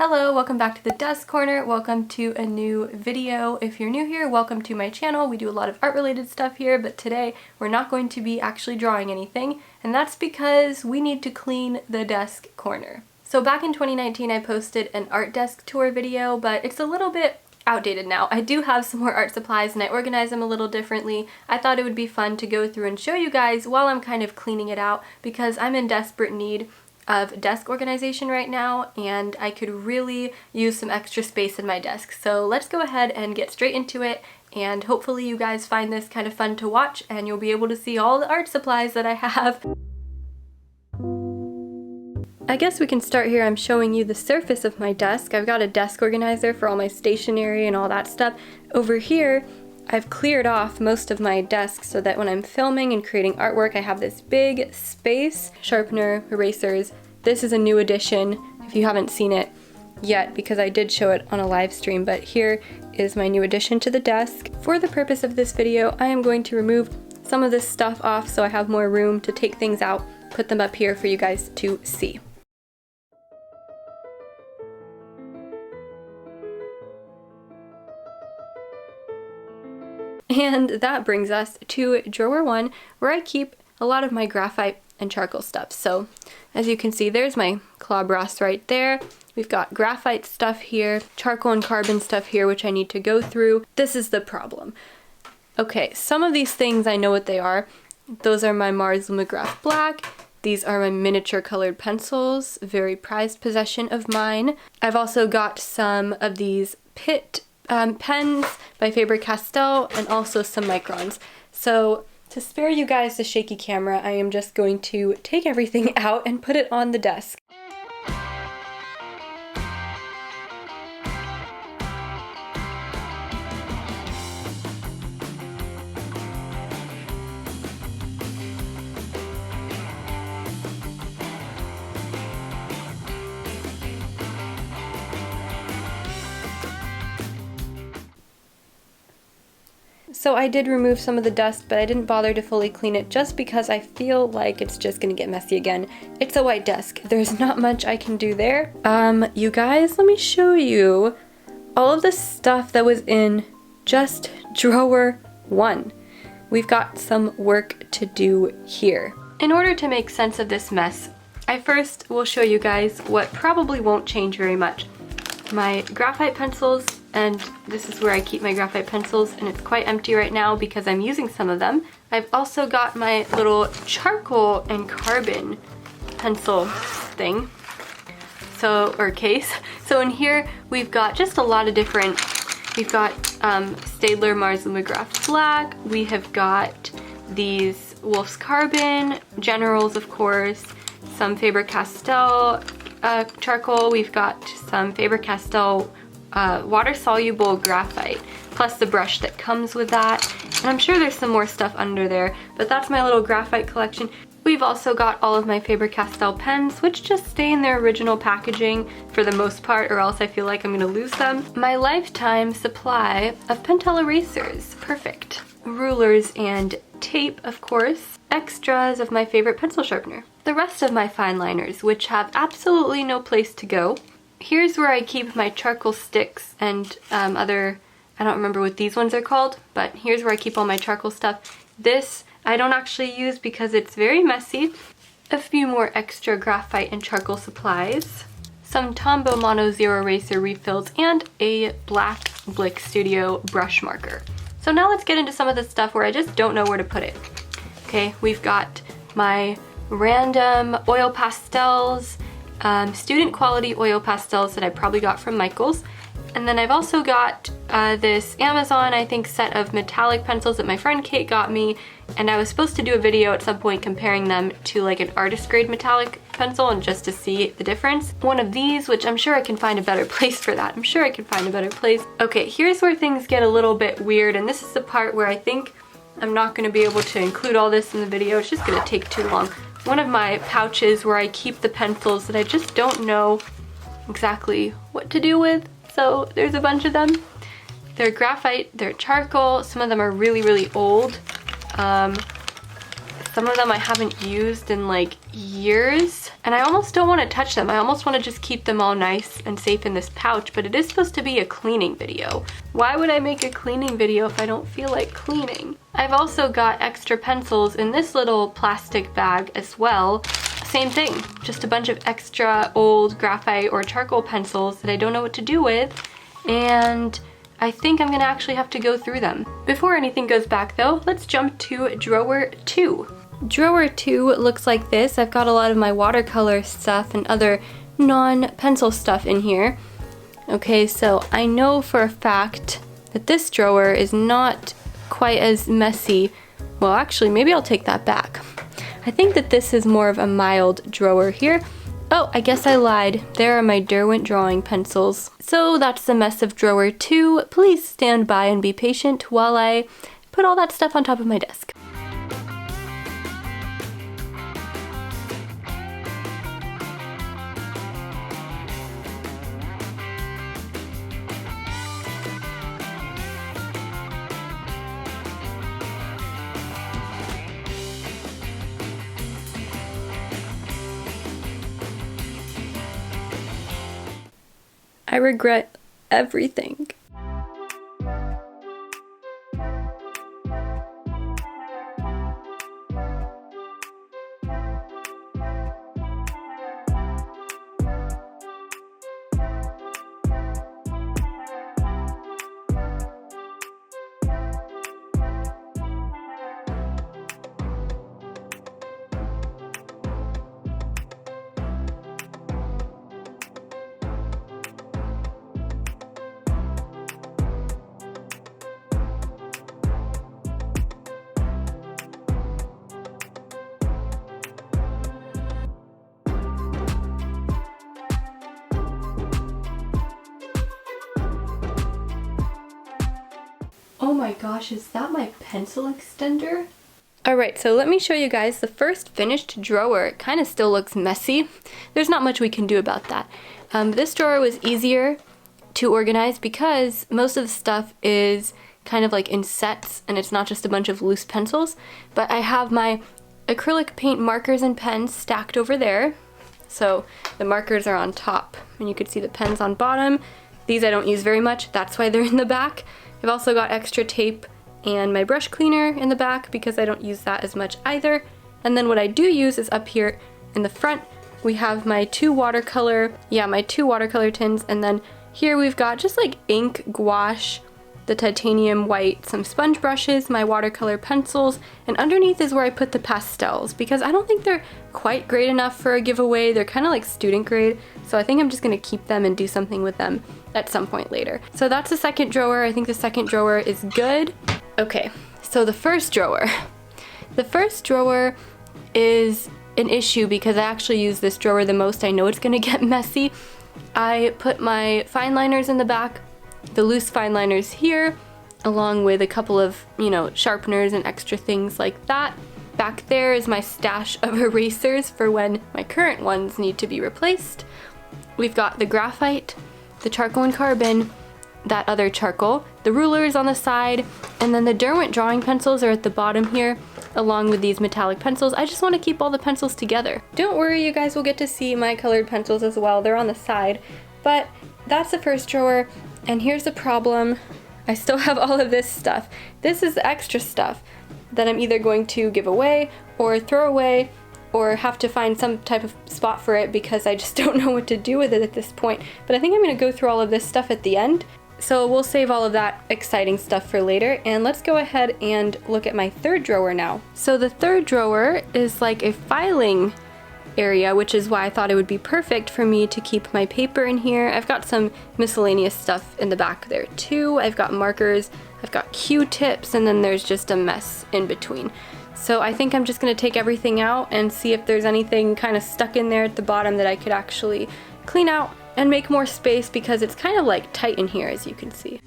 Hello, welcome back to the desk corner. Welcome to a new video. If you're new here, welcome to my channel. We do a lot of art related stuff here, but today we're not going to be actually drawing anything, and that's because we need to clean the desk corner. So back in 2019 I posted an art desk tour video, but it's a little bit outdated now. I do have some more art supplies and I organize them a little differently. I thought it would be fun to go through and show you guys while I'm kind of cleaning it out because I'm in desperate need of desk organization right now and I could really use some extra space in my desk. So let's go ahead and get straight into it, and hopefully you guys find this kind of fun to watch and you'll be able to see all the art supplies that I have. I guess we can start here. I'm showing you the surface of my desk. I've got a desk organizer for all my stationery and all that stuff. Over here I've cleared off most of my desk so that when I'm filming and creating artwork I have this big space. Sharpener, erasers. This is a new addition if you haven't seen it yet because I did show it on a live stream, but here is my new addition to the desk. For the purpose of this video I am going to remove some of this stuff off so I have more room to take things out, put them up here for you guys to see. And that brings us to drawer 1, where I keep a lot of my graphite and charcoal stuff. So as you can see, there's my claw brass right there. We've got graphite stuff here, charcoal and carbon stuff here, which I need to go through. This is the problem. Okay, some of these things I know what they are. Those are my Mars Lumograph Black. These are my miniature colored pencils, very prized possession of mine. I've also got some of these Pitt pens by Faber-Castell and also some microns. So to spare you guys the shaky camera, I am just going to take everything out and put it on the desk. So I did remove some of the dust, but I didn't bother to fully clean it just because I feel like it's just gonna get messy again. It's a white desk. There's not much I can do there. You guys, let me show you all of the stuff that was in just drawer 1. We've got some work to do here. In order to make sense of this mess, I first will show you guys what probably won't change very much. My graphite pencils, and this is where I keep my graphite pencils, and it's quite empty right now because I'm using some of them. I've also got my little charcoal and carbon pencil thing, or case. So in here we've got just a lot of different, we've got Staedtler Mars Lumograph Black, we have got these Wolf's Carbon, Generals of course, some Faber-Castell charcoal, we've got some Faber-Castell water-soluble graphite, plus the brush that comes with that. And I'm sure there's some more stuff under there, but that's my little graphite collection. We've also got all of my Faber-Castell pens, which just stay in their original packaging for the most part, or else I feel like I'm gonna lose them. My lifetime supply of Pentel erasers, perfect. Rulers and tape, of course. Extras of my favorite pencil sharpener. The rest of my fine liners, which have absolutely no place to go. Here's where I keep my charcoal sticks and other, I don't remember what these ones are called, but here's where I keep all my charcoal stuff. This I don't actually use because it's very messy. A few more extra graphite and charcoal supplies. Some Tombow Mono Zero Eraser refills and a black Blick Studio brush marker. So now let's get into some of the stuff where I just don't know where to put it. Okay, we've got my random oil pastels, student quality oil pastels that I probably got from Michaels. And then I've also got this Amazon, I think, set of metallic pencils that my friend Kate got me, and I was supposed to do a video at some point comparing them to like an artist grade metallic pencil and just to see the difference. One of these, which I'm sure I can find a better place for that. I'm sure I can find a better place. Okay, here's where things get a little bit weird, and this is the part where I think I'm not going to be able to include all this in the video. It's just going to take too long. One of my pouches where I keep the pencils that I just don't know exactly what to do with. So there's a bunch of them. They're graphite, they're charcoal, some of them are really, really old. Some of them I haven't used in like years, and I almost don't want to touch them. I almost want to just keep them all nice and safe in this pouch, but it is supposed to be a cleaning video. Why would I make a cleaning video if I don't feel like cleaning? I've also got extra pencils in this little plastic bag as well. Same thing, just a bunch of extra old graphite or charcoal pencils that I don't know what to do with, and I think I'm gonna actually have to go through them. Before anything goes back though, let's jump to drawer 2. Drawer 2 looks like this. I've got a lot of my watercolor stuff and other non-pencil stuff in here. Okay, so I know for a fact that this drawer is not quite as messy. Well, actually, maybe I'll take that back. I think that this is more of a mild drawer here. Oh, I guess I lied. There are my Derwent drawing pencils. So that's the mess of drawer 2. Please stand by and be patient while I put all that stuff on top of my desk. I regret everything. Oh my gosh, is that my pencil extender? Alright, so let me show you guys the first finished drawer. It kind of still looks messy. There's not much we can do about that. This drawer was easier to organize because most of the stuff is kind of like in sets and it's not just a bunch of loose pencils. But I have my acrylic paint markers and pens stacked over there. So the markers are on top and you can see the pens on bottom. These I don't use very much, that's why they're in the back. I've also got extra tape and my brush cleaner in the back because I don't use that as much either. And then what I do use is up here in the front, we have my two watercolor tins, and then here we've got just like ink, gouache, the titanium white, some sponge brushes, my watercolor pencils, and underneath is where I put the pastels because I don't think they're quite great enough for a giveaway. They're kind of like student grade, so I think I'm just gonna keep them and do something with them at some point later. So that's the second drawer. I think the second drawer is good. Okay, so the first drawer. The first drawer is an issue because I actually use this drawer the most. I know it's gonna get messy. I put my fine liners in the back, the loose fine liners here, along with a couple of, sharpeners and extra things like that. Back there is my stash of erasers for when my current ones need to be replaced. We've got the graphite, the charcoal and carbon, that other charcoal, the rulers on the side, and then the Derwent drawing pencils are at the bottom here, along with these metallic pencils. I just want to keep all the pencils together. Don't worry, you guys will get to see my colored pencils as well. They're on the side, but that's the first drawer, and here's the problem. I still have all of this stuff. This is the extra stuff that I'm either going to give away or throw away or have to find some type of spot for it because I just don't know what to do with it at this point. But I think I'm gonna go through all of this stuff at the end. So we'll save all of that exciting stuff for later, and let's go ahead and look at my third drawer now. So the third drawer is like a filing area, which is why I thought it would be perfect for me to keep my paper in here. I've got some miscellaneous stuff in the back there too. I've got markers, I've got Q-tips, and then there's just a mess in between. So I think I'm just gonna take everything out and see if there's anything kind of stuck in there at the bottom that I could actually clean out and make more space because it's kind of like tight in here, as you can see.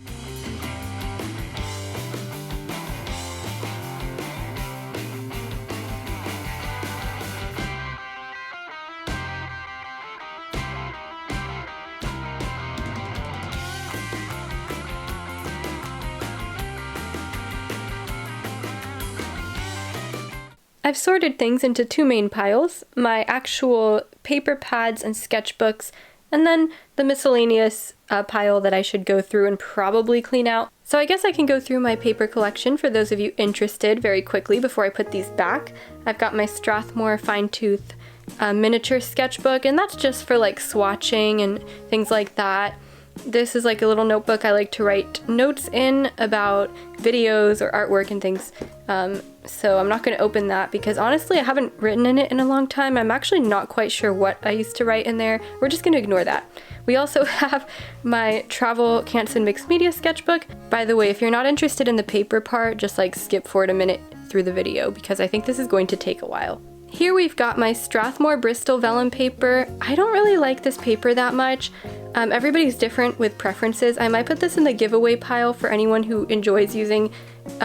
I've sorted things into two main piles, my actual paper pads and sketchbooks, and then the miscellaneous pile that I should go through and probably clean out. So I guess I can go through my paper collection for those of you interested very quickly before I put these back. I've got my Strathmore Fine Tooth miniature sketchbook, and that's just for like swatching and things like that. This is like a little notebook I like to write notes in about videos or artwork and things. So I'm not going to open that because honestly I haven't written in it in a long time. I'm actually not quite sure what I used to write in there. We're just going to ignore that. We also have my Travel Canson Mixed Media sketchbook. By the way, if you're not interested in the paper part, just like skip forward a minute through the video because I think this is going to take a while. Here we've got my Strathmore Bristol vellum paper. I don't really like this paper that much. Everybody's different with preferences. I might put this in the giveaway pile for anyone who enjoys using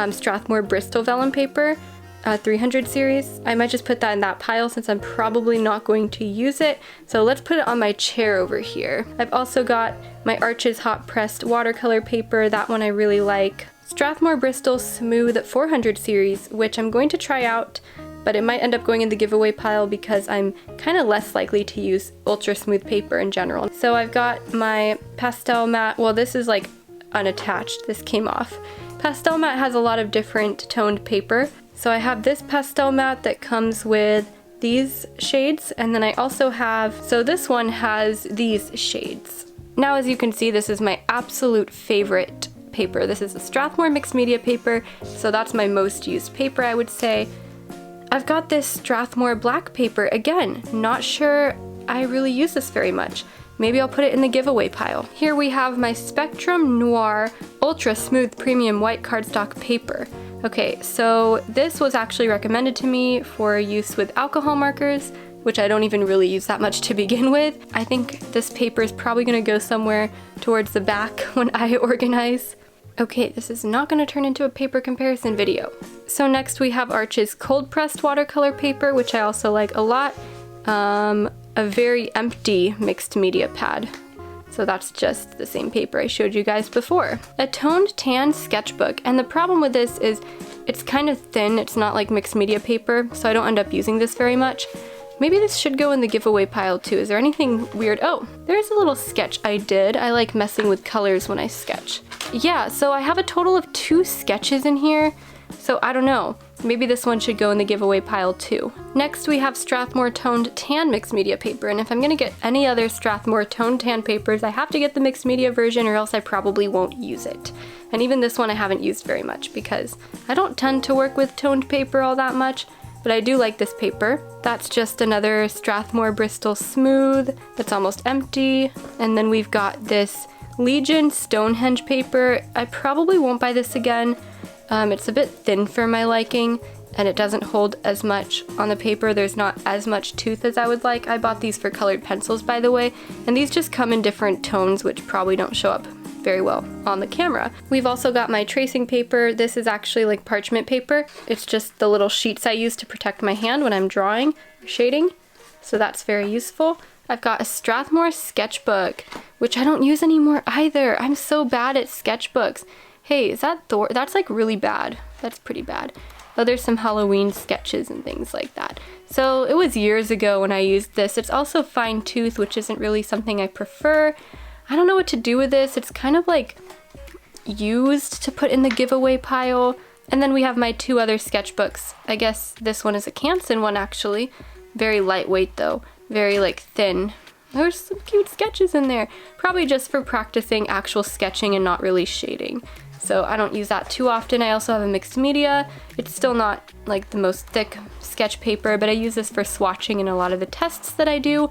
Strathmore Bristol vellum paper, 300 series. I might just put that in that pile since I'm probably not going to use it. So let's put it on my chair over here. I've also got my Arches hot pressed watercolor paper. That one I really like. Strathmore Bristol Smooth 400 series, which I'm going to try out, but it might end up going in the giveaway pile because I'm kind of less likely to use ultra smooth paper in general. So I've got my pastel mat. Well, this is like unattached. This came off. Pastel mat has a lot of different toned paper. So I have this pastel mat that comes with these shades, and then I also have, so this one has these shades. Now as you can see, this is my absolute favorite paper. This is a Strathmore Mixed Media paper, so that's my most used paper, I would say. I've got this Strathmore black paper. Again, not sure I really use this very much. Maybe I'll put it in the giveaway pile. Here we have my Spectrum Noir Ultra Smooth Premium White Cardstock paper. Okay, so this was actually recommended to me for use with alcohol markers, which I don't even really use that much to begin with. I think this paper is probably gonna go somewhere towards the back when I organize. Okay, this is not going to turn into a paper comparison video. So next we have Arches cold pressed watercolor paper, which I also like a lot. A very empty mixed media pad. So that's just the same paper I showed you guys before. A toned tan sketchbook, and the problem with this is it's kind of thin. It's not like mixed media paper, so I don't end up using this very much. Maybe this should go in the giveaway pile too. Is there anything weird? Oh, there's a little sketch I did. I like messing with colors when I sketch. Yeah, so I have a total of 2 sketches in here. So I don't know. Maybe this one should go in the giveaway pile too. Next we have Strathmore toned tan mixed media paper, and if I'm gonna get any other Strathmore toned tan papers, I have to get the mixed media version or else I probably won't use it. And even this one I haven't used very much because I don't tend to work with toned paper all that much. But I do like this paper. That's just another Strathmore Bristol Smooth that's almost empty. And then we've got this Legion Stonehenge paper. I probably won't buy this again. It's a bit thin for my liking, and it doesn't hold as much on the paper. There's not as much tooth as I would like. I bought these for colored pencils, by the way, and these just come in different tones, which probably don't show up very well on the camera. We've also got my tracing paper. This is actually like parchment paper. It's just the little sheets I use to protect my hand when I'm drawing or shading. So that's very useful. I've got a Strathmore sketchbook, which I don't use anymore either. I'm so bad at sketchbooks. Hey, is that Thor? That's like really bad. That's pretty bad. Oh, there's some Halloween sketches and things like that. So it was years ago when I used this. It's also fine tooth, which isn't really something I prefer. I don't know what to do with this. It's kind of like used to put in the giveaway pile. And then we have my 2 other sketchbooks. I guess this one is a Canson one actually. Very lightweight though. Very like thin. There's some cute sketches in there. Probably just for practicing actual sketching and not really shading. So I don't use that too often. I also have a mixed media. It's still not like the most thick sketch paper, but I use this for swatching in a lot of the tests that I do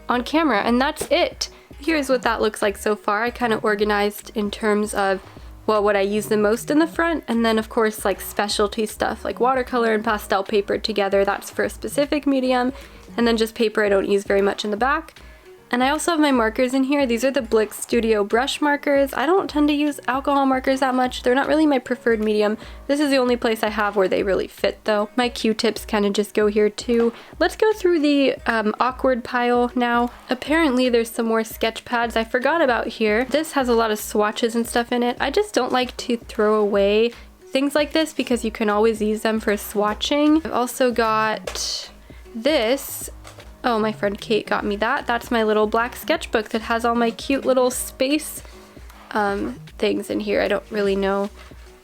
on camera, and that's it. Here's what that looks like so far. I kind of organized in terms of, well, what I use the most in the front, and then of course like specialty stuff like watercolor and pastel paper together. That's for a specific medium, and then just paper I don't use very much in the back. And I also have my markers in here. These are the Blick Studio brush markers. I don't tend to use alcohol markers that much. They're not really my preferred medium. This is the only place I have where they really fit though. My Q-tips kind of just go here too. Let's go through the awkward pile now. Apparently there's some more sketch pads I forgot about here. This has a lot of swatches and stuff in it. I just don't like to throw away things like this because you can always use them for swatching. I've also got this. Oh, my friend Kate got me that. That's my little black sketchbook that has all my cute little space things in here. I don't really know.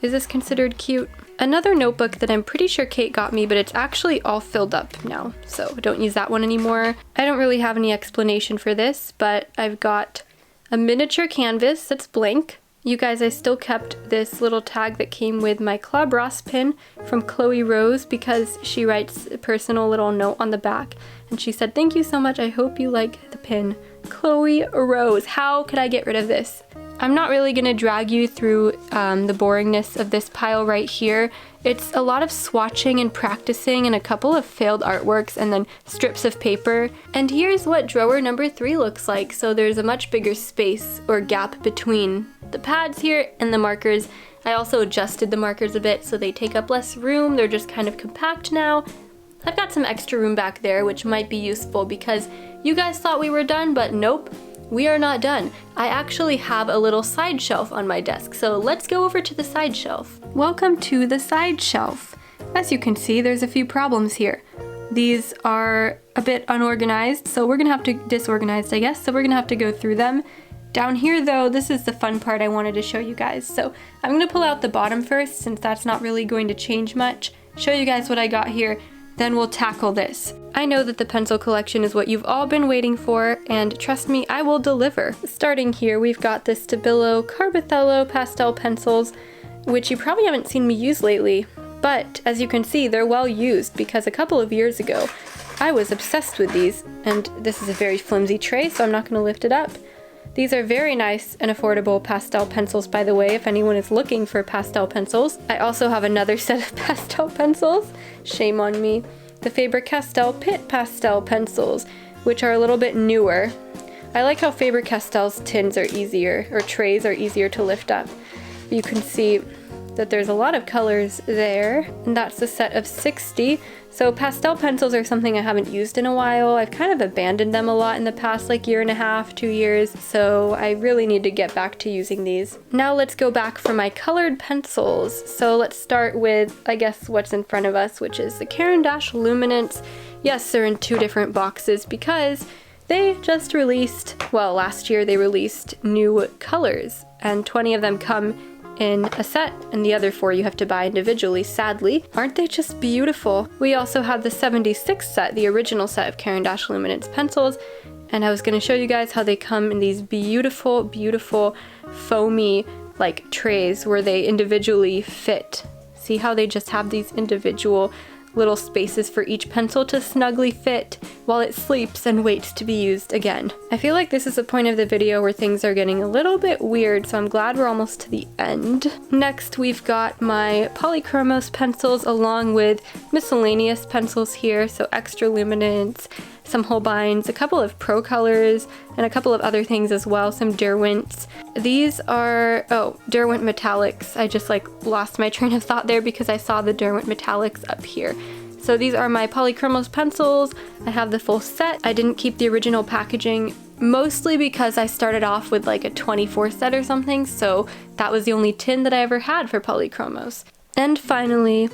Is this considered cute? Another notebook that I'm pretty sure Kate got me, but it's actually all filled up now, so don't use that one anymore. I don't really have any explanation for this, but I've got a miniature canvas that's blank. You guys, I still kept this little tag that came with my Club Ross pin from Chloe Rose because she writes a personal little note on the back. And she said, "Thank you so much. I hope you like the pin." Chloe Rose. How could I get rid of this? I'm not really going to drag you through the boringness of this pile right here. It's a lot of swatching and practicing and a couple of failed artworks and then strips of paper. And here's what drawer number 3 looks like. So there's a much bigger space or gap between the pads here and the markers. I also adjusted the markers a bit so they take up less room. They're just kind of compact now. I've got some extra room back there, which might be useful because you guys thought we were done, but nope. We are not done. I actually have a little side shelf on my desk, so let's go over to the side shelf. Welcome to the side shelf. As you can see, there's a few problems here. These are a bit unorganized, so we're gonna have to disorganized, I guess, so we're gonna have to go through them. Down here though, this is the fun part I wanted to show you guys. So I'm gonna pull out the bottom first since that's not really going to change much. Show you guys what I got here, then we'll tackle this. I know that the pencil collection is what you've all been waiting for, and trust me, I will deliver. Starting here, we've got the Stabilo Carbothello pastel pencils, which you probably haven't seen me use lately, but as you can see, they're well used because a couple of years ago, I was obsessed with these, and this is a very flimsy tray, so I'm not gonna lift it up. These are very nice and affordable pastel pencils, by the way, if anyone is looking for pastel pencils. I also have another set of pastel pencils. Shame on me. The Faber-Castell Pitt pastel pencils, which are a little bit newer. I like how Faber-Castell's tins are easier, or trays are easier to lift up. You can see that there's a lot of colors there, and that's a set of 60. So pastel pencils are something I haven't used in a while. I've kind of abandoned them a lot in the past like year and a half, 2 years, so I really need to get back to using these. Now let's go back for my colored pencils. So let's start with, I guess, what's in front of us, which is the Caran d'Ache Luminance. Yes, they're in 2 different boxes because they just released, well, last year they released new colors, and 20 of them come in a set, and the other 4 you have to buy individually, sadly. Aren't they just beautiful? We also have the 76 set, the original set of Caran d'Ache Luminance pencils, and I was going to show you guys how they come in these beautiful, beautiful foamy like trays where they individually fit. See how they just have these individual little spaces for each pencil to snugly fit while it sleeps and waits to be used again. I feel like this is the point of the video where things are getting a little bit weird, so I'm glad we're almost to the end. Next, we've got my Polychromos pencils along with miscellaneous pencils here, so extra luminance, some Holbeins, a couple of Pro Colors, and a couple of other things as well, some Derwents. These are, oh, Derwent Metallics. I just like lost my train of thought there because I saw the Derwent Metallics up here. So these are my Polychromos pencils. I have the full set. I didn't keep the original packaging, mostly because I started off with like a 24 set or something, so that was the only tin that I ever had for Polychromos. And finally,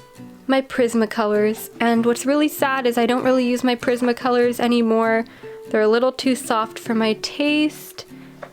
my Prismacolors, and what's really sad is I don't really use my Prismacolors anymore. They're a little too soft for my taste.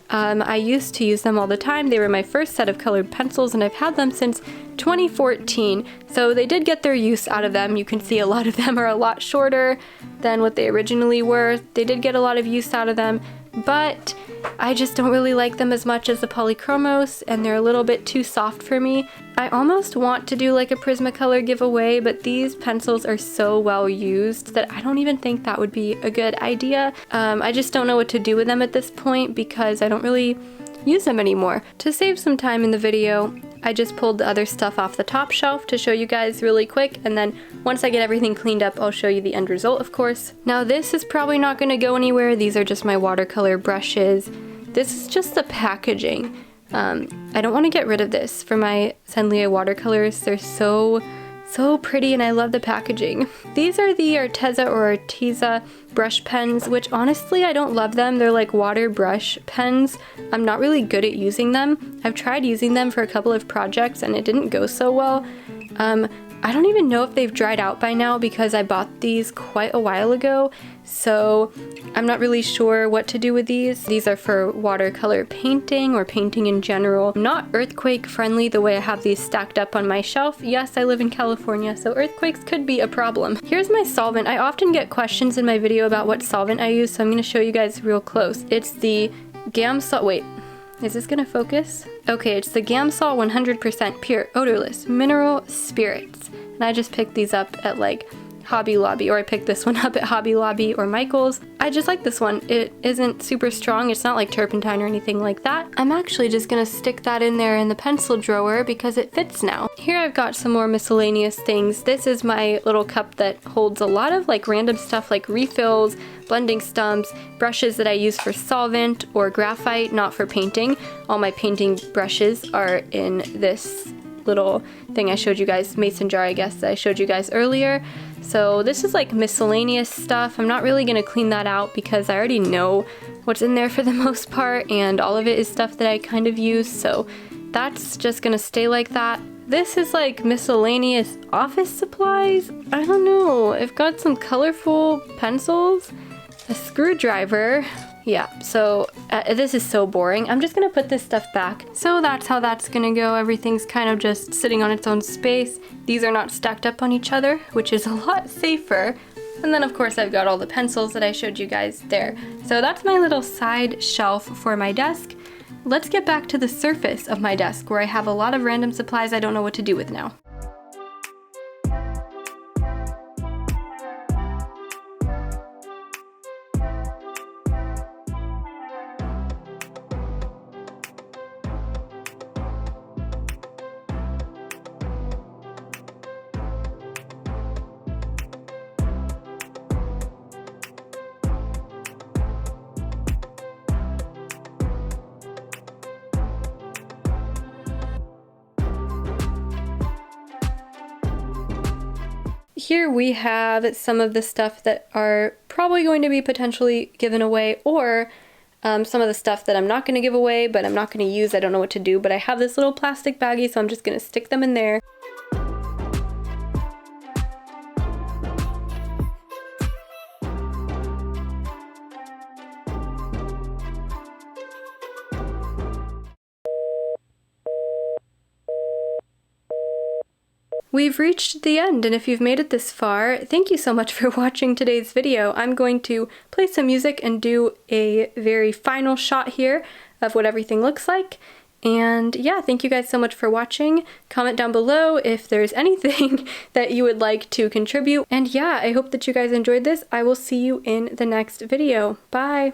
I used to use them all the time. They were my first set of colored pencils, and I've had them since 2014, so they did get their use out of them. You can see a lot of them are a lot shorter than what they originally were. They did get a lot of use out of them, but I just don't really like them as much as the Polychromos, and they're a little bit too soft for me. I almost want to do like a Prismacolor giveaway, but these pencils are so well used that I don't even think that would be a good idea. I just don't know what to do with them at this point because I don't really use them anymore. To save some time in the video, I just pulled the other stuff off the top shelf to show you guys really quick, and then once I get everything cleaned up, I'll show you the end result, of course. Now this is probably not going to go anywhere. These are just my watercolor brushes. This is just the packaging. I don't want to get rid of this for my Senlia watercolors. They're so So pretty, and I love the packaging. These are the Arteza brush pens, which honestly I don't love them. They're like water brush pens. I'm not really good at using them. I've tried using them for a couple of projects and it didn't go so well. I don't even know if they've dried out by now because I bought these quite a while ago, so I'm not really sure what to do with these. These are for watercolor painting or painting in general. Not earthquake friendly the way I have these stacked up on my shelf. Yes, I live in California, so earthquakes could be a problem. Here's my solvent. I often get questions in my video about what solvent I use, so I'm going to show you guys real close. It's the Gamsol. Wait. Is this gonna focus? Okay, it's the Gamsol 100% pure odorless mineral spirits. And I just picked these up at like Hobby Lobby, or I picked this one up at Hobby Lobby or Michael's. I just like this one. It isn't super strong. It's not like turpentine or anything like that. I'm actually just gonna stick that in there in the pencil drawer because it fits now. Here I've got some more miscellaneous things. This is my little cup that holds a lot of like random stuff like refills, blending stumps, brushes that I use for solvent or graphite, not for painting. All my painting brushes are in this little thing I showed you guys, mason jar I guess, that I showed you guys earlier. So this is like miscellaneous stuff. I'm not really gonna clean that out because I already know what's in there for the most part, and all of it is stuff that I kind of use, so that's just gonna stay like that. This is like miscellaneous office supplies. I don't know. I've got some colorful pencils, a screwdriver. Yeah, so this is so boring. I'm just gonna put this stuff back. So that's how that's gonna go. Everything's kind of just sitting on its own space. These are not stacked up on each other, which is a lot safer. And then of course I've got all the pencils that I showed you guys there. So that's my little side shelf for my desk. Let's get back to the surface of my desk where I have a lot of random supplies I don't know what to do with now. Here we have some of the stuff that are probably going to be potentially given away, or some of the stuff that I'm not going to give away, but I'm not going to use. I don't know what to do, but I have this little plastic baggie, so I'm just going to stick them in there. We've reached the end, and if you've made it this far, thank you so much for watching today's video. I'm going to play some music and do a very final shot here of what everything looks like. And yeah, thank you guys so much for watching. Comment down below if there's anything that you would like to contribute. And yeah, I hope that you guys enjoyed this. I will see you in the next video. Bye!